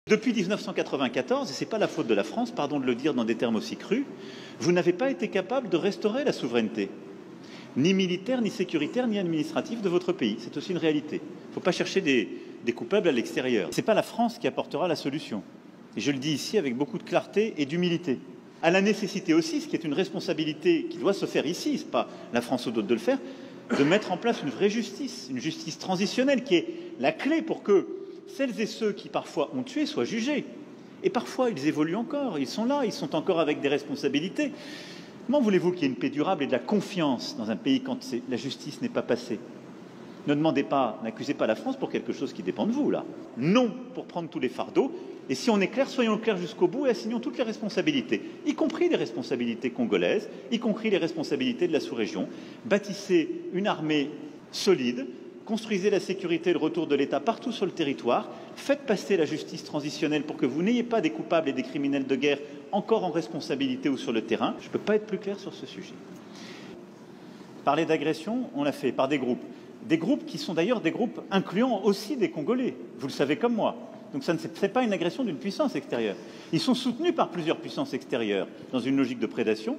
Depuis 1994, et ce n'est pas la faute de la France, pardon de le dire dans des termes aussi crus, vous n'avez pas été capable de restaurer la souveraineté, ni militaire, ni sécuritaire, ni administrative de votre pays. C'est aussi une réalité. Il ne faut pas chercher des coupables à l'extérieur. Ce n'est pas la France qui apportera la solution. Et je le dis ici avec beaucoup de clarté et d'humilité. À la nécessité aussi, ce qui est une responsabilité qui doit se faire ici, ce n'est pas la France ou d'autres de le faire, de mettre en place une vraie justice, une justice transitionnelle qui est la clé pour que celles et ceux qui parfois ont tué soient jugés. Et parfois, ils évoluent encore, ils sont là, ils sont encore avec des responsabilités. Comment voulez-vous qu'il y ait une paix durable et de la confiance dans un pays quand la justice n'est pas passée? Ne demandez pas, n'accusez pas la France pour quelque chose qui dépend de vous, là. Non pour prendre tous les fardeaux. Et si on est clair, soyons clairs jusqu'au bout et assignons toutes les responsabilités, y compris les responsabilités congolaises, y compris les responsabilités de la sous-région. Bâtissez une armée solide, construisez la sécurité et le retour de l'État partout sur le territoire, faites passer la justice transitionnelle pour que vous n'ayez pas des coupables et des criminels de guerre encore en responsabilité ou sur le terrain. Je ne peux pas être plus clair sur ce sujet. Parler d'agression, on l'a fait par des groupes qui sont d'ailleurs des groupes incluant aussi des Congolais, vous le savez comme moi. Donc ce n'est pas une agression d'une puissance extérieure. Ils sont soutenus par plusieurs puissances extérieures dans une logique de prédation.